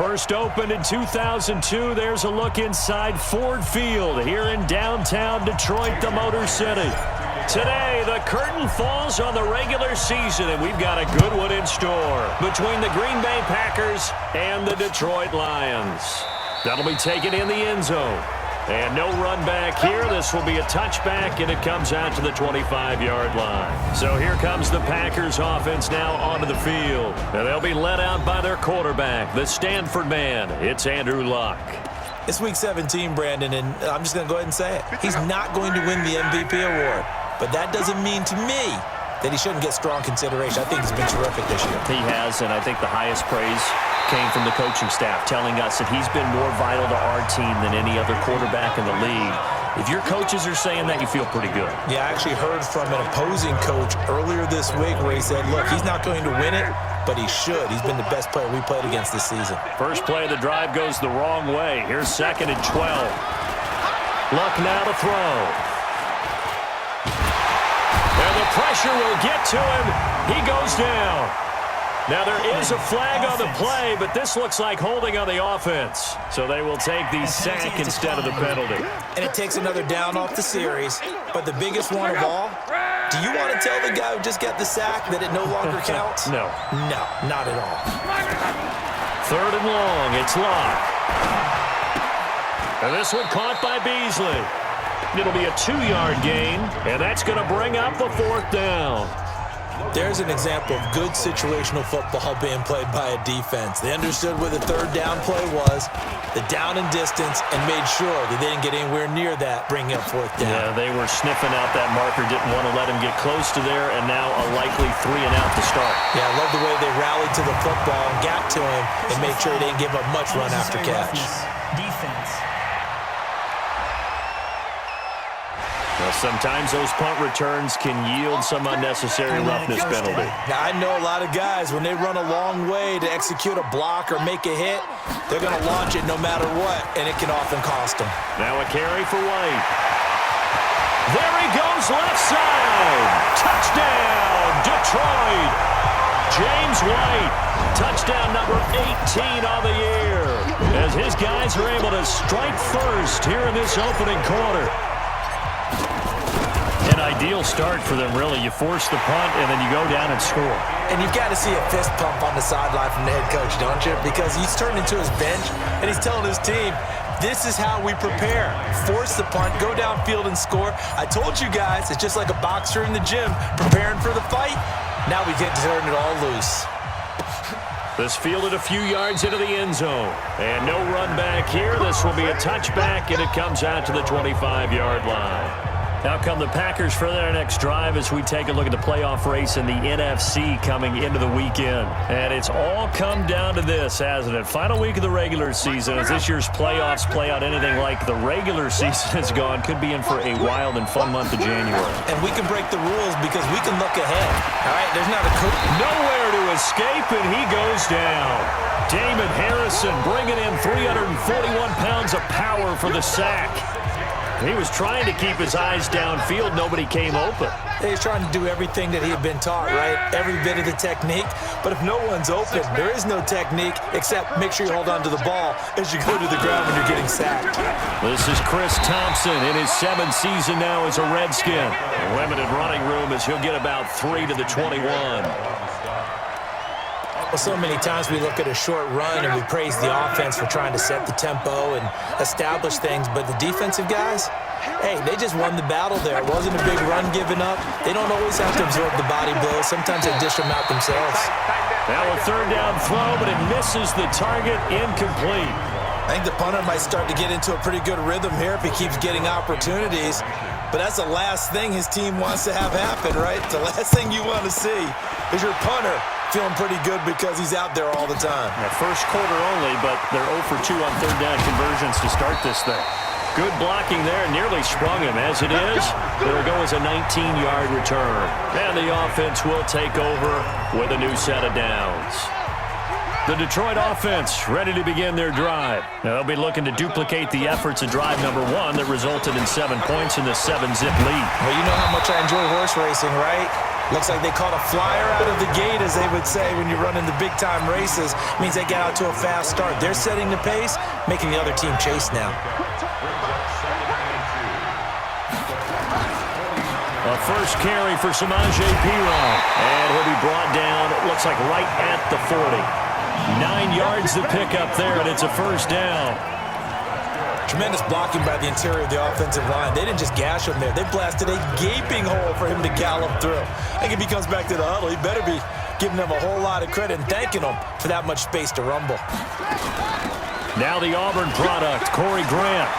First opened in 2002, there's a look inside Ford Field here in downtown Detroit, the Motor City. Today, the curtain falls on the regular season, and we've got a good one in store between the Green Bay Packers and the Detroit Lions. That'll be taken in the end zone. And no run back here. This will be a touchback, and it comes out to the 25-yard line. So here comes the Packers offense now onto the field. And they'll be led out by their quarterback, the Stanford man. It's Andrew Luck. It's Week 17, Brandon, and I'm just going to go ahead and say it. He's not going to win the MVP award. But that doesn't mean to me that he shouldn't get strong consideration. I think he's been terrific this year. He has, and I think the highest praise came from the coaching staff telling us that he's been more vital to our team than any other quarterback in the league. If your coaches are saying that, you feel pretty good. Yeah, I actually heard from an opposing coach earlier this week where he said, look, he's not going to win it, but he should. He's been the best player we played against this season. First play of the drive goes the wrong way. Here's 2nd and 12. Luck now to throw. And the pressure will get to him. He goes down. Now, there is a flag on the play, but this looks like holding on the offense. So they will take the sack instead of the penalty. And it takes another down off the series. But the biggest one of all, do you want to tell the guy who just got the sack that it no longer counts? No. No, not at all. 3rd and long. It's Luck. And this one caught by Beasley. It'll be a 2-yard gain, and that's going to bring up the 4th down. There's an example of good situational football being played by a defense. They understood where the 3rd down play was, the down and distance, and made sure that they didn't get anywhere near that, bringing up 4th down. Yeah, they were sniffing out that marker, didn't want to let him get close to there, and now a likely 3 and out to start. Yeah, I love the way they rallied to the football and got to him and made sure they didn't give up much run after catch. Defense. Well, sometimes those punt returns can yield some unnecessary roughness penalty. Now, I know a lot of guys, when they run a long way to execute a block or make a hit, they're going to launch it no matter what, and it can often cost them. Now a carry for White. There he goes, left side. Touchdown, Detroit. James White, touchdown number 18 on the year, as his guys are able to strike first here in this opening quarter. An ideal start for them, really. You force the punt, and then you go down and score. And you've got to see a fist pump on the sideline from the head coach, don't you? Because he's turned into his bench, and he's telling his team, this is how we prepare. Force the punt, go downfield and score. I told you guys, it's just like a boxer in the gym preparing for the fight. Now we get to turn it all loose. This fielded a few yards into the end zone. And no run back here. This will be a touchback, and it comes out to the 25-yard line. Now come the Packers for their next drive as we take a look at the playoff race in the NFC coming into the weekend. And it's all come down to this, hasn't it? Final week of the regular season. As this year's playoffs play out anything like the regular season has gone, could be in for a wild and fun month of January. And we can break the rules because we can look ahead. All right, there's not a nowhere to escape, and he goes down. Damon Harrison bringing in 341 pounds of power for the sack. He was trying to keep his eyes downfield. Nobody came open. He's trying to do everything that he had been taught, right? Every bit of the technique. But if no one's open, there is no technique except make sure you hold on to the ball as you go to the ground when you're getting sacked. This is Chris Thompson in his 7th season now as a Redskin. A limited running room as he'll get about 3 to the 21. Well, so many times we look at a short run and we praise the offense for trying to set the tempo and establish things, but the defensive guys, hey, they just won the battle there. It wasn't a big run given up. They don't always have to absorb the body blows. Sometimes they dish them out themselves. Now a 3rd down throw, but it misses the target, incomplete. I think the punter might start to get into a pretty good rhythm here if he keeps getting opportunities. But that's the last thing his team wants to have happen, right? The last thing you want to see is your punter feeling pretty good because he's out there all the time. Yeah, first quarter only, but they're 0 for 2 on 3rd down conversions to start this thing. Good blocking there, nearly sprung him. As it is, it'll go as a 19-yard return. And the offense will take over with a new set of downs. The Detroit offense ready to begin their drive. Now they'll be looking to duplicate the efforts of drive number 1 that resulted in 7 points in the 7-zip lead. Well, you know how much I enjoy horse racing, right? Looks like they caught a flyer out of the gate, as they would say when you're running the big-time races. Means they get out to a fast start. They're setting the pace, making the other team chase now. A first carry for Samaje Perine. And he'll be brought down, it looks like right at the 40. 9 yards to pick up there, and it's a first down. Tremendous blocking by the interior of the offensive line. They didn't just gash him there. They blasted a gaping hole for him to gallop through. I think if he comes back to the huddle, he better be giving them a whole lot of credit and thanking them for that much space to rumble. Now the Auburn product, Corey Grant.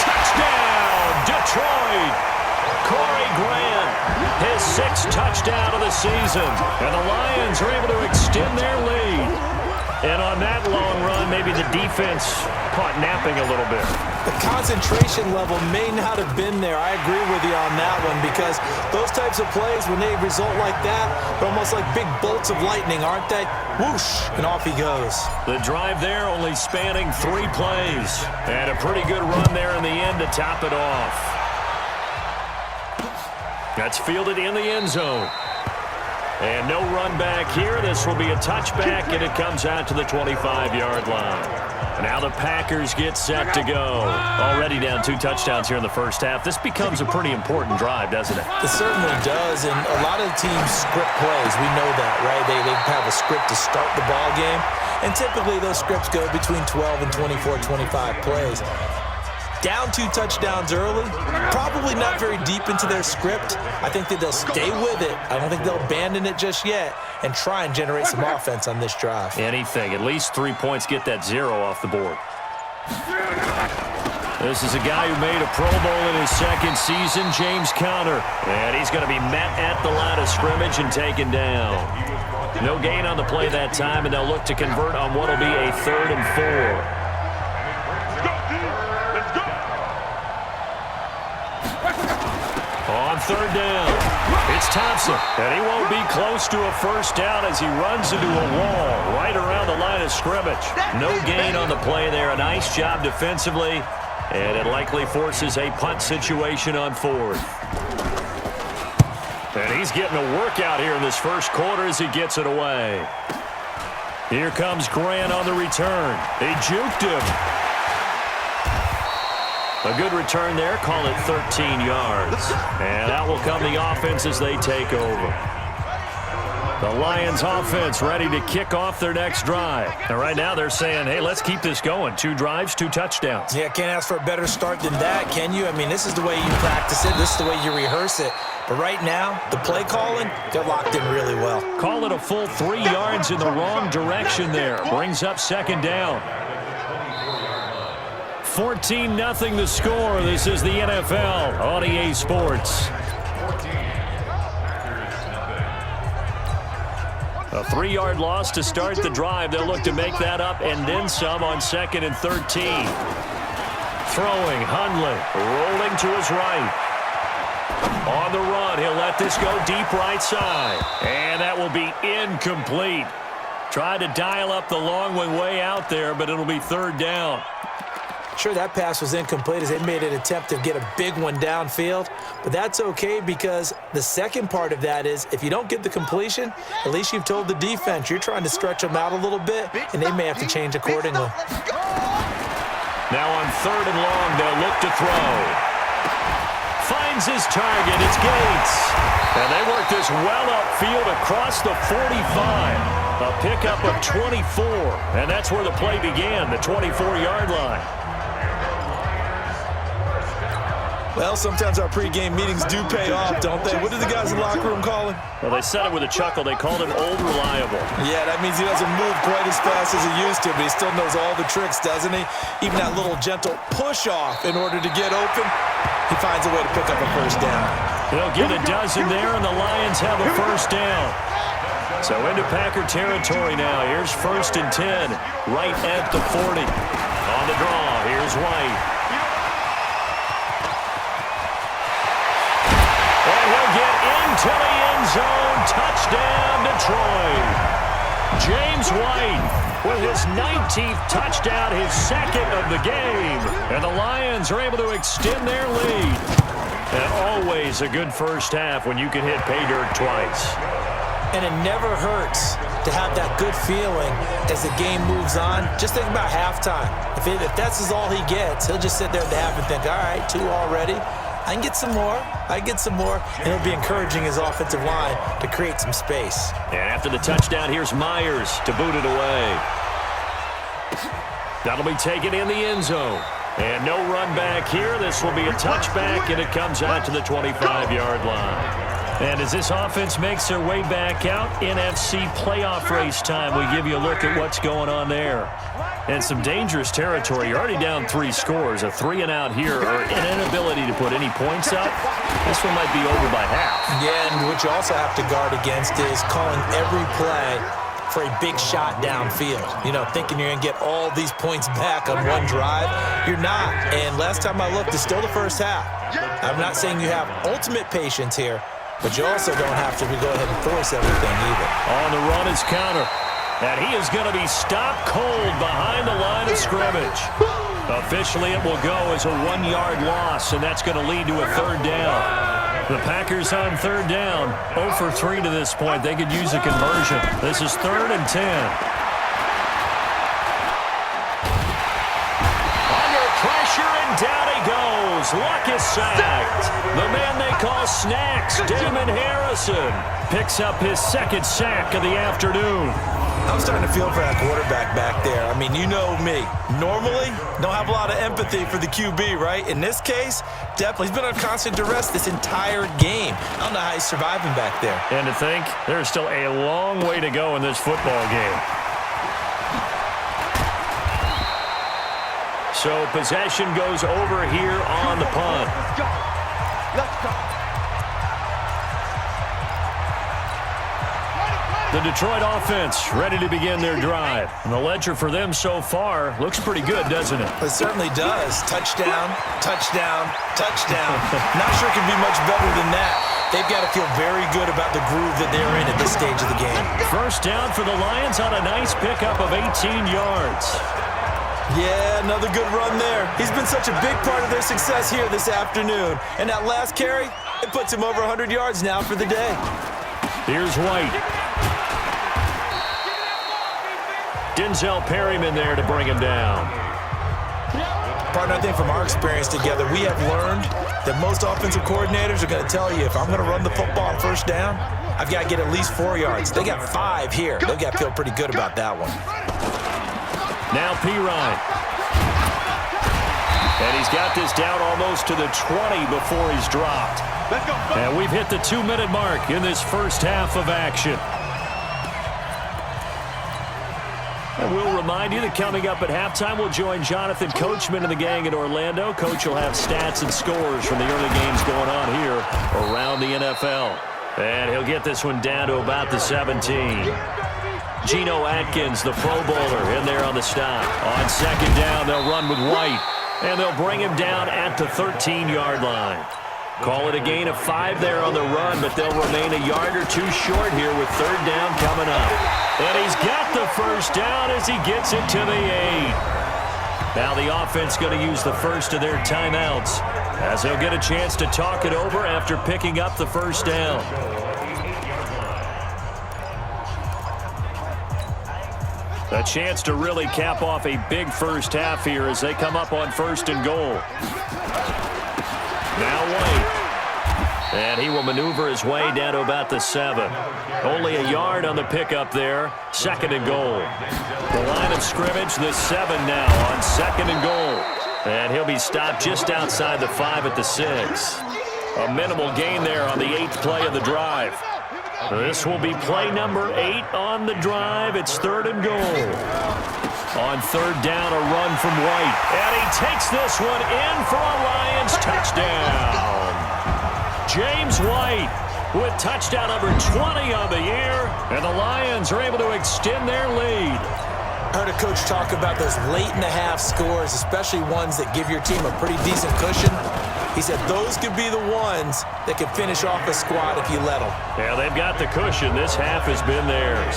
Touchdown, Detroit! Corey Grant, his 6th touchdown of the season. And the Lions are able to extend their lead. And on that long run, maybe the defense caught napping a little bit. The concentration level may not have been there. I agree with you on that one, because those types of plays, when they result like that, they're almost like big bolts of lightning, aren't they? Whoosh, and off he goes. The drive there only spanning 3 plays. And a pretty good run there in the end to top it off. That's fielded in the end zone. And no run back here. This will be a touchback, and it comes out to the 25-yard line. Now the Packers get set to go. Already down 2 touchdowns here in the first half. This becomes a pretty important drive, doesn't it? It certainly does, and a lot of teams script plays. We know that, right? They have a script to start the ball game, and typically those scripts go between 12 and 24, 25 plays. Down 2 touchdowns early, probably not very deep into their script. I think that they'll stay with it. I don't think they'll abandon it just yet and try and generate some offense on this drive. Anything. At least 3 points, get that 0 off the board. This is a guy who made a Pro Bowl in his 2nd season, James Conner. And he's going to be met at the line of scrimmage and taken down. No gain on the play that time, and they'll look to convert on what will be a 3rd and 4. On 3rd down, it's Thompson, and he won't be close to a first down as he runs into a wall right around the line of scrimmage. No gain on the play there. A nice job defensively, and it likely forces a punt situation on 4th. And he's getting a workout here in this first quarter as he gets it away. Here comes Grant on the return. They juked him. A good return there, call it 13 yards. And out will come the offense as they take over. The Lions offense ready to kick off their next drive. And right now they're saying, hey, let's keep this going. 2 drives, 2 touchdowns. Yeah, can't ask for a better start than that, can you? I mean, this is the way you practice it. This is the way you rehearse it. But right now, the play calling, they're locked in really well. Call it a full 3 yards in the wrong direction there. Brings up 2nd down. 14-0 the score. This is the NFL on EA Sports. A 3-yard loss to start the drive. They'll look to make that up and then some on 2nd and 13. Throwing, Hundley, rolling to his right. On the run, he'll let this go deep right side. And that will be incomplete. Tried to dial up the long one way out there, but it'll be 3rd down. Sure, that pass was incomplete as they made an attempt to get a big one downfield, but that's okay because the second part of that is if you don't get the completion, at least you've told the defense you're trying to stretch them out a little bit, and they may have to change accordingly. Now on 3rd and long, they'll look to throw. Finds his target, it's Gates. And they work this well upfield across the 45. A pickup of 24, and that's where the play began, the 24-yard line. Well, sometimes our pregame meetings do pay off, don't they? What did the guys in the locker room call him? Well, they said it with a chuckle. They called it old reliable. Yeah, that means he doesn't move quite as fast as he used to, but he still knows all the tricks, doesn't he? Even that little gentle push-off in order to get open, he finds a way to pick up a first down. They'll get a dozen there, and the Lions have a first down. So into Packer territory now. Here's 1st and 10, right at the 40. On the draw, here's White. And he'll get into the end zone. Touchdown, Detroit. James White with his 19th touchdown, his 2nd of the game. And the Lions are able to extend their lead. And always a good first half when you can hit pay dirt twice. And it never hurts to have that good feeling as the game moves on. Just think about halftime. If that's all he gets, he'll just sit there at the half and think, all right, 2 already. I can get some more. And it'll be encouraging his offensive line to create some space. And after the touchdown, here's Myers to boot it away. That'll be taken in the end zone. And no run back here. This will be a touchback, and it comes out to the 25-yard line. And as this offense makes their way back out, NFC playoff race time, we give you a look at what's going on there. And some dangerous territory. You're already down 3 scores. A 3-and-out here, or an inability to put any points up. This one might be over by half. Yeah, and what you also have to guard against is calling every play for a big shot downfield. You know, thinking you're going to get all these points back on one drive. You're not. And last time I looked, it's still the first half. I'm not saying you have ultimate patience here, but you also don't have to go ahead and force everything either. On the run is counter. And he is going to be stopped cold behind the line of scrimmage. Officially, it will go as a 1-yard loss, and that's going to lead to a 3rd down. The Packers on 3rd down, 0 for 3 to this point. They could use a conversion. This is 3rd and 10. Under pressure, and down he goes. Luck is sacked. The man they call Snacks, Damon Harrison, picks up his 2nd sack of the afternoon. I'm starting to feel for that quarterback back there. I mean, you know me. Normally, don't have a lot of empathy for the QB, right? In this case, definitely. He's been on constant duress this entire game. I don't know how he's surviving back there. And to think, there's still a long way to go in this football game. So possession goes over here on the punt. Let's go. The Detroit offense ready to begin their drive. And the ledger for them so far looks pretty good, doesn't it? It certainly does. Touchdown, touchdown, touchdown. Not sure it can be much better than that. They've got to feel very good about the groove that they're in at this stage of the game. First down for the Lions on a nice pickup of 18 yards. Yeah, another good run there. He's been such a big part of their success here this afternoon. And that last carry, it puts him over 100 yards now for the day. Here's White. Denzel Perryman there to bring him down. Partner, I think from our experience together, we have learned that most offensive coordinators are going to tell you, if I'm going to run the football on first down, I've got to get at least 4 yards. They got 5 here. They've got to feel pretty good about that one. Now Pirine. And he's got this down almost to the 20 before he's dropped. And we've hit the 2-minute mark in this first half of action. And we'll remind you that coming up at halftime, we'll join Jonathan Coachman and the gang in Orlando. Coach will have stats and scores from the early games going on here around the NFL. And he'll get this one down to about the 17. Geno Atkins, the Pro Bowler, in there on the stop. On second down, they'll run with White. And they'll bring him down at the 13-yard line. Call it a gain of 5 there on the run, but they'll remain a yard or 2 short here with 3rd down coming up. And he's got the first down as he gets it to the 8. Now the offense going to use the first of their timeouts as they'll get a chance to talk it over after picking up the first down. A chance to really cap off a big first half here as they come up on 1st and goal. Now White. And he will maneuver his way down to about the 7. Only a yard on the pickup there. 2nd and goal. The line of scrimmage, the 7 now on 2nd and goal. And he'll be stopped just outside the 5 at the 6. A minimal gain there on the 8th play of the drive. This will be play number 8 on the drive. It's 3rd and goal. On 3rd down, a run from White. And he takes this one in for a Lions touchdown. James White with touchdown number 20 on the year. And the Lions are able to extend their lead. I heard a coach talk about those late-in-the-half scores, especially ones that give your team a pretty decent cushion. He said those could be the ones that could finish off a squad if you let them. Yeah, they've got the cushion. This half has been theirs.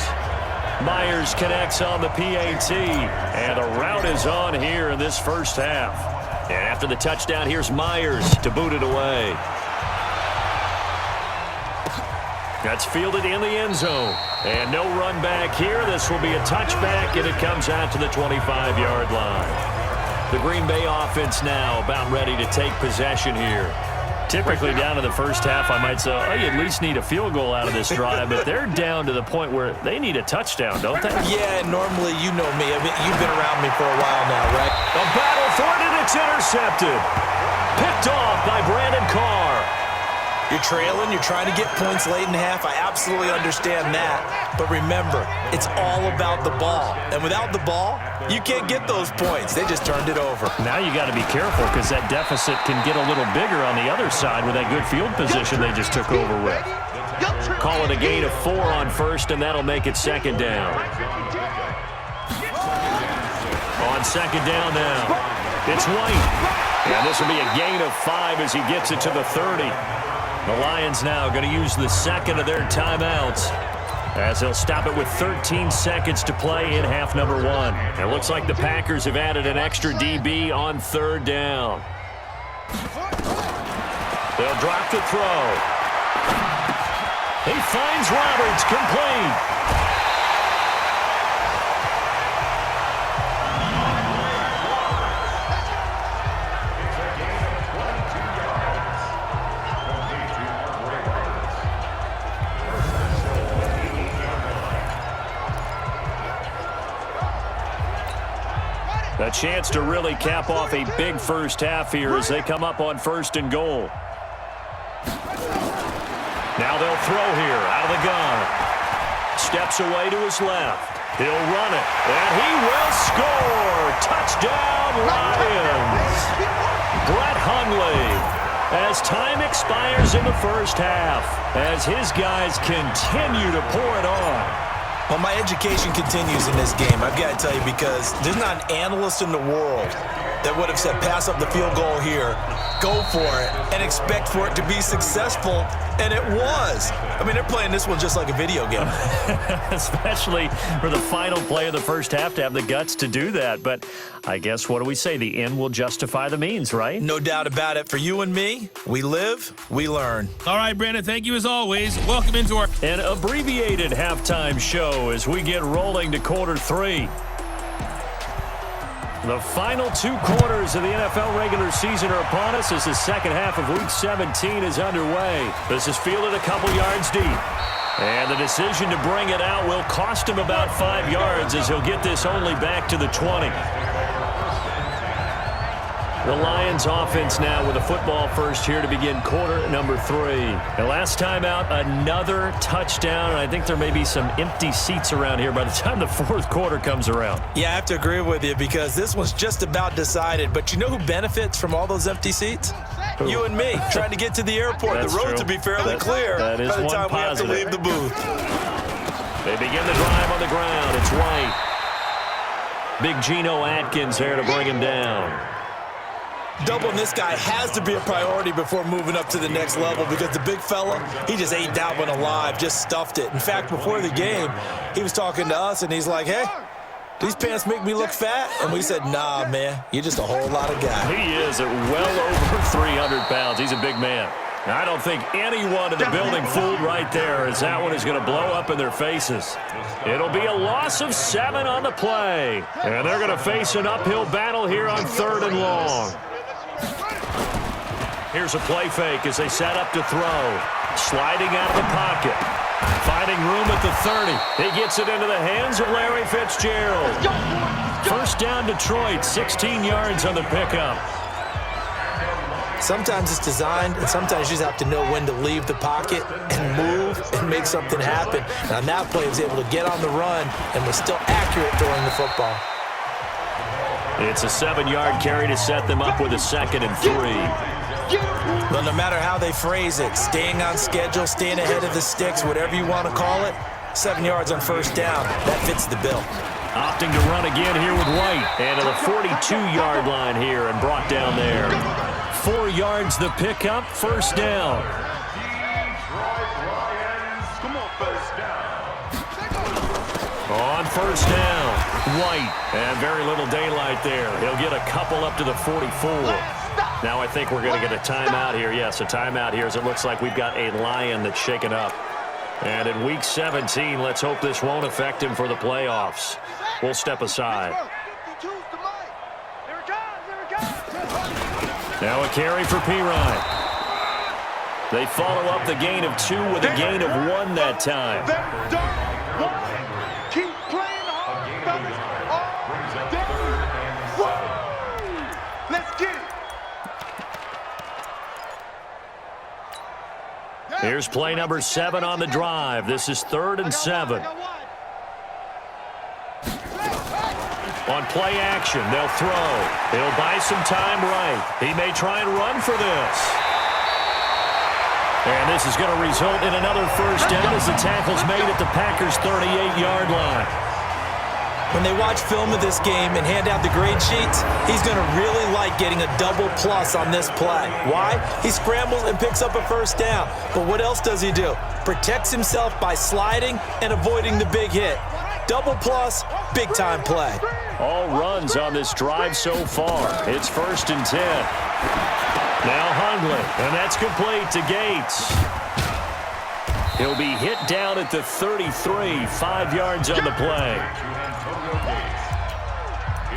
Myers connects on the PAT, and a rout is on here in this first half. And after the touchdown, here's Myers to boot it away. That's fielded in the end zone. And no run back here. This will be a touchback, and it comes out to the 25-yard line. The Green Bay offense now about ready to take possession here. Typically down in the first half, I might say, oh, you at least need a field goal out of this drive, but they're down to the point where they need a touchdown, don't they? Yeah, normally, you know me. I mean, you've been around me for a while now, right? A battle for it, and it's intercepted. Picked off by Brandon Carr. You're trailing. You're trying to get points late in half. I absolutely understand that. But remember, it's all about the ball. And without the ball, you can't get those points. They just turned it over. Now you got to be careful because that deficit can get a little bigger on the other side with that good field position they just took over with. Call it a gain of 4 on first, and that'll make it second down. On second down now, it's White. And this will be a gain of 5 as he gets it to the 30. The Lions now going to use the second of their timeouts as they'll stop it with 13 seconds to play in half number 1. It looks like the Packers have added an extra DB on third down. They'll drop the throw. He finds Roberts, complete. A chance to really cap off a big first half here as they come up on first and goal. Now they'll throw here out of the gun. Steps away to his left. He'll run it, and he will score. Touchdown, Lions. Brett Hundley. As time expires in the first half, as his guys continue to pour it on. Well, my education continues in this game, I've got to tell you, because there's not an analyst in the world that would have said pass up the field goal here, go for it, and expect for it to be successful, and it was. I mean, they're playing this one just like a video game. Especially for the final play of the first half to have the guts to do that. But I guess, what do we say? The end will justify the means, right? No doubt about it. For you and me, we live, we learn. All right, Brandon, thank you as always. Welcome into our an abbreviated halftime show as we get rolling to quarter 3. The final 2 quarters of the NFL regular season are upon us as the second half of Week 17 is underway. This is fielded a couple yards deep. And the decision to bring it out will cost him about 5 yards as he'll get this only back to the 20. The Lions offense now with a football first here to begin quarter number 3. The last time out, another touchdown, and I think there may be some empty seats around here by the time the fourth quarter comes around. Yeah, I have to agree with you because this one's just about decided. But you know who benefits from all those empty seats? Who? You and me, trying to get to the airport. That's the roads true. will be fairly clear that is by the time one we have to positive. leave the booth. They begin the drive on the ground. It's White. Big Geno Atkins there to bring him down. Doubling this guy has to be a priority before moving up to the next level because the big fella, he just ate that one alive, just stuffed it. In fact, before the game, he was talking to us, and he's like, hey, these pants make me look fat? And we said, nah, man, you're just a whole lot of guy. He is at well over 300 pounds. He's a big man. Now, I don't think anyone in the building fooled right there as that one is going to blow up in their faces. It'll be a loss of 7 on the play. And they're going to face an uphill battle here on 3rd and long. Here's a play fake as they set up to throw. Sliding out of the pocket. Finding room at the 30. He gets it into the hands of Larry Fitzgerald. First down Detroit, 16 yards on the pickup. Sometimes it's designed, and sometimes you just have to know when to leave the pocket and move and make something happen. And on that play, he was able to get on the run and was still accurate throwing the football. It's a 7-yard carry to set them up with a 2nd and 3. But no matter how they phrase it, staying on schedule, staying ahead of the sticks, whatever you want to call it, 7 yards on first down, that fits the bill. Opting to run again here with White. And to the 42-yard line here and brought down there. 4 yards the pickup, first down. On first down, White. And very little daylight there. He'll get a couple up to the 44. Now I think we're going to get a timeout here. Yes, a timeout here as it looks like we've got a Lion that's shaken up. And in Week 17, let's hope this won't affect him for the playoffs. We'll step aside. Now a carry for Pirine. They follow up the gain of 2 with a gain of 1 that time. Keep playing hard, fellas, all day. Let's get it. Here's play number 7 on the drive. This is 3rd and 7. On play action, they'll throw. He'll buy some time right. He may try and run for this. And this is going to result in another first down as the tackle's made at the Packers' 38-yard line. When they watch film of this game and hand out the grade sheets, he's going to really like getting a double plus on this play. Why? He scrambles and picks up a first down. But what else does he do? Protects himself by sliding and avoiding the big hit. Double plus, big-time play. All runs on this drive so far. It's 1st and 10. Now Hundley, and that's complete to Gates. He'll be hit down at the 33, 5 yards on the play.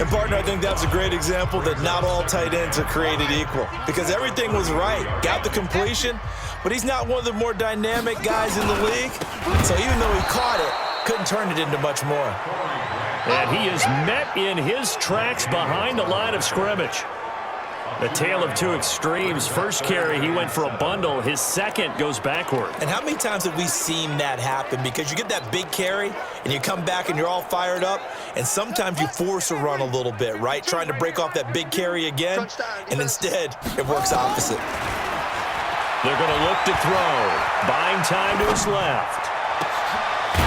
And, partner, I think that's a great example that not all tight ends are created equal because everything was right. Got the completion, but he's not one of the more dynamic guys in the league. So even though he caught it, couldn't turn it into much more. And he is met in his tracks behind the line of scrimmage. The tale of 2 extremes. First carry, he went for a bundle. His second goes backward. And how many times have we seen that happen? Because you get that big carry, and you come back and you're all fired up, and sometimes you force a run a little bit, right? Trying to break off that big carry again, and instead it works opposite. They're going to look to throw. Buying time to his left.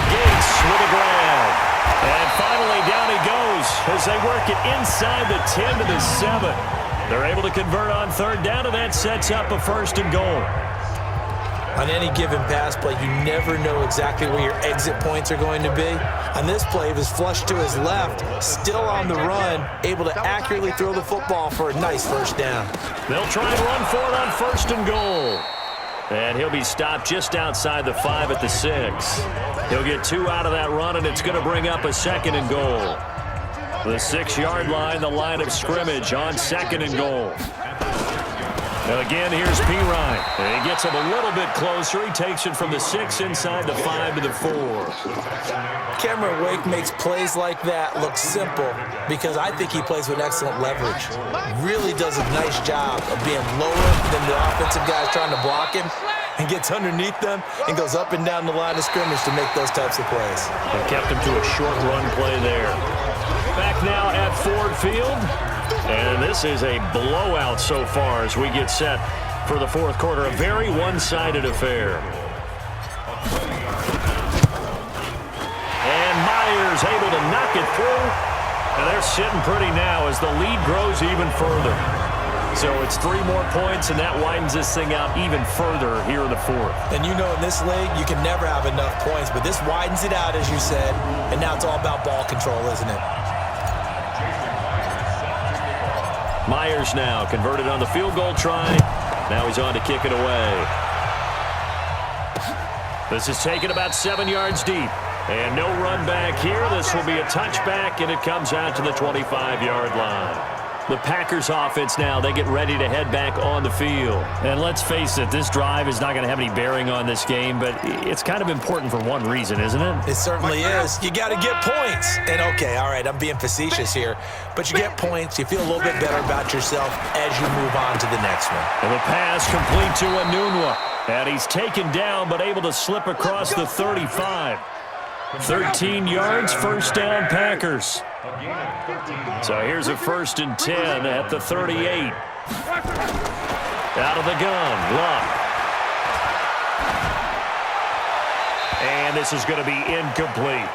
Gates with a grab. And finally down he goes as they work it inside the 10 to the 7. They're able to convert on 3rd down, and that sets up a 1st and goal. On any given pass play, you never know exactly where your exit points are going to be. On this play, he was flushed to his left, still on the run, able to accurately throw the football for a nice 1st down. They'll try and run for it on 1st and goal. And he'll be stopped just outside the 5 at the 6. He'll get 2 out of that run, and it's going to bring up a 2nd and goal. The 6-yard line, the line of scrimmage on 2nd and goal. Now again, here's Pirine. And he gets him a little bit closer. He takes it from the 6 inside the 5 to the 4. Cameron Wake makes plays like that look simple because I think he plays with excellent leverage. Really does a nice job of being lower than the offensive guys trying to block him and gets underneath them and goes up and down the line of scrimmage to make those types of plays. They kept him to a short run play there. Back now at Ford Field. And this is a blowout so far as we get set for the 4th quarter. A very one-sided affair. And Myers able to knock it through. And they're sitting pretty now as the lead grows even further. So it's 3 more points, and that widens this thing out even further here in the 4th. And you know in this league, you can never have enough points, but this widens it out, as you said, and now it's all about ball control, isn't it? Myers now converted on the field goal try. Now he's on to kick it away. This is taken about 7 yards deep. And no run back here. This will be a touchback, and it comes out to the 25-yard line. The Packers offense now, they get ready to head back on the field. And let's face it, this drive is not going to have any bearing on this game, but it's kind of important for one reason, isn't it? It certainly is. You got to get points. And okay, all right, I'm being facetious here, but you get points, you feel a little bit better about yourself as you move on to the next one. And the pass complete to Anunwa. And he's taken down, but able to slip across the 35. 13 yards, first down, Packers. So here's a 1st and 10 at the 38. Out of the gun, Luck. And this is going to be incomplete.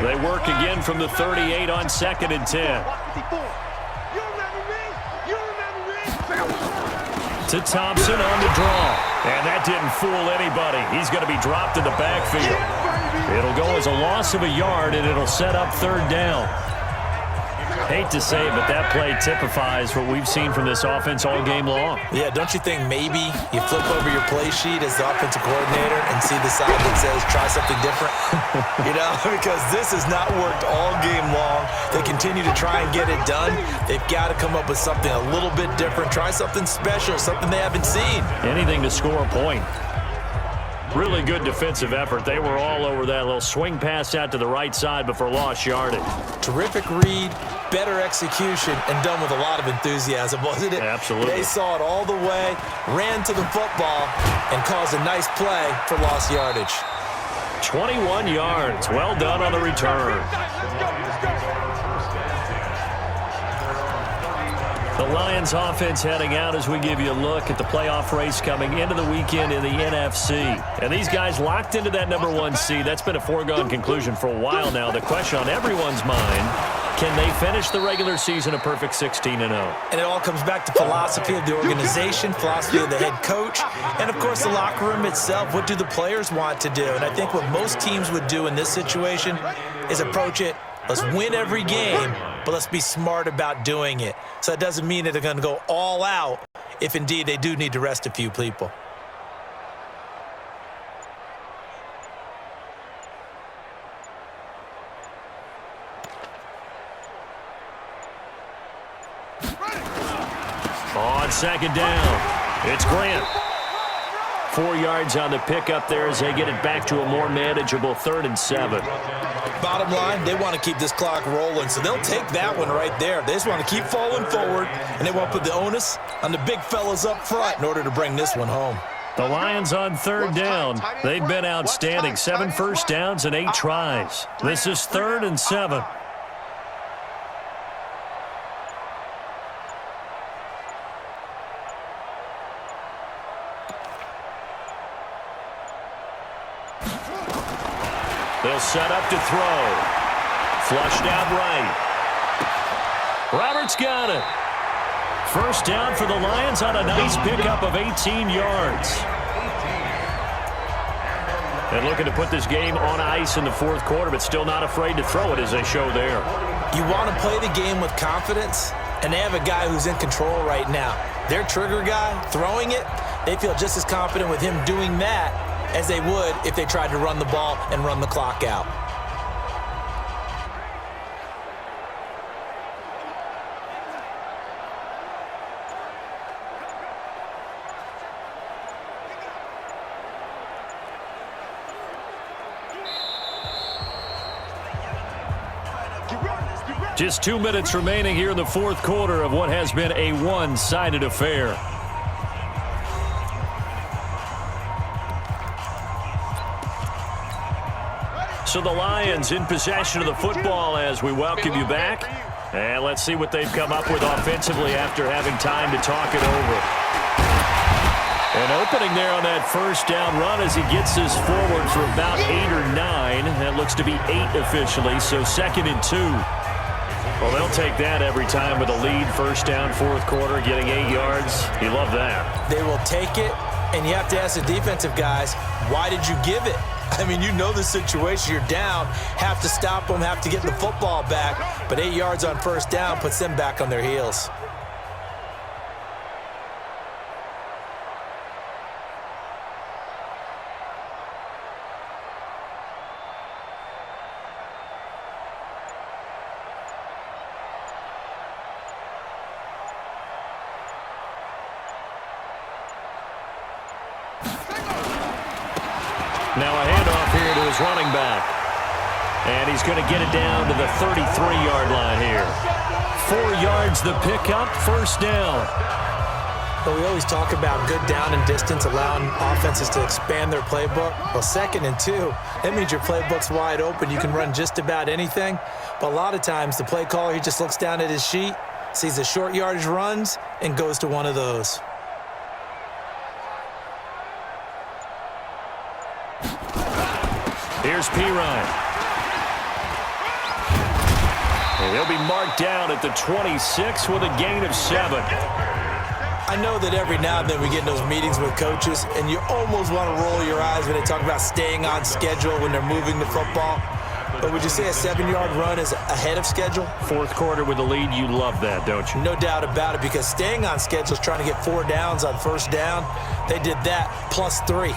They work again from the 38 on 2nd and 10. To Thompson on the draw. And that didn't fool anybody. He's going to be dropped in the backfield. It'll go as a loss of a yard, and it'll set up 3rd down. Hate to say it, but that play typifies what we've seen from this offense all game long. Yeah, don't you think maybe you flip over your play sheet as the offensive coordinator and see the side that says try something different? Because this has not worked all game long. They continue to try and get it done. They've got to come up with something a little bit different. Try something special, something they haven't seen. Anything to score a point. Really good defensive effort. They were all over that little swing pass out to the right side before lost yardage. Terrific read, better execution, and done with a lot of enthusiasm, wasn't it? Absolutely. They saw it all the way, ran to the football, and caused a nice play for lost yardage. 21 yards. Well done on the return. The Lions offense heading out as we give you a look at the playoff race coming into the weekend in the NFC. And these guys locked into that #1 seed. That's been a foregone conclusion for a while now. The question on everyone's mind, can they finish the regular season a perfect 16-0? And it all comes back to philosophy of the organization, philosophy of the head coach, and, of course, the locker room itself. What do the players want to do? And I think what most teams would do in this situation is approach it, let's win every game, but let's be smart about doing it. So that doesn't mean that they're going to go all out if, indeed, they do need to rest a few people. On second down, it's Grant. 4 yards on the pickup there as they get it back to a more manageable 3rd and 7. Bottom line, they want to keep this clock rolling, so they'll take that one right there. They just want to keep falling forward, and they want to put the onus on the big fellas up front in order to bring this one home. The Lions on 3rd down. They've been outstanding. 7 first downs and 8 tries. This is 3rd and 7. They'll set up to throw. Flushed out right. Roberts got it. First down for the Lions on a nice pickup of 18 yards. And looking to put this game on ice in the 4th quarter, but still not afraid to throw it as they show there. You want to play the game with confidence, and they have a guy who's in control right now. Their trigger guy, throwing it, they feel just as confident with him doing that as they would if they tried to run the ball and run the clock out. Just 2 minutes remaining here in the 4th quarter of what has been a one-sided affair. So the Lions in possession of the football as we welcome you back. And let's see what they've come up with offensively after having time to talk it over. An opening there on that first down run as he gets this forward for about 8 or 9. That looks to be 8 officially, so 2nd and 2. Well, they'll take that every time with a lead. First down, 4th quarter, getting 8 yards. You love that. They will take it, and you have to ask the defensive guys, why did you give it? I mean, you know the situation. You're down, have to stop them, have to get the football back. But 8 yards on first down puts them back on their heels. Now a handoff here to his running back. And he's going to get it down to the 33-yard line here. 4 yards the pickup, first down. But we always talk about good down and distance, allowing offenses to expand their playbook. Well, 2nd and 2, that means your playbook's wide open. You can run just about anything. But a lot of times, the play caller, he just looks down at his sheet, sees the short yardage runs, and goes to one of those. Here's Pirine. And he'll be marked down at the 26 with a gain of 7. I know that every now and then we get in those meetings with coaches, and you almost want to roll your eyes when they talk about staying on schedule when they're moving the football. But would you say a 7-yard run is ahead of schedule? Fourth quarter with the lead, you love that, don't you? No doubt about it, because staying on schedule is trying to get 4 downs on first down. They did that plus 3.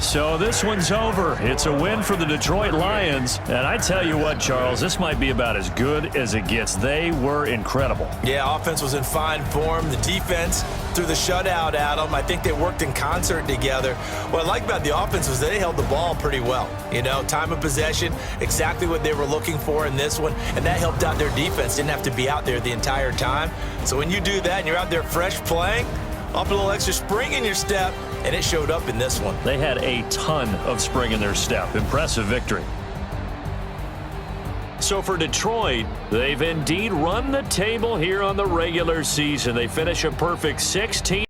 So this one's over. It's a win for the Detroit Lions. And I tell you what, Charles, this might be about as good as it gets. They were incredible. Yeah, offense was in fine form. The defense threw the shutout at them. I think they worked in concert together. What I like about the offense was they held the ball pretty well. You know, time of possession, exactly what they were looking for in this one. And that helped out their defense. Didn't have to be out there the entire time. So when you do that and you're out there fresh playing, up a little extra spring in your step, and it showed up in this one. They had a ton of spring in their step. Impressive victory. So for Detroit, they've indeed run the table here on the regular season. They finish a perfect 16.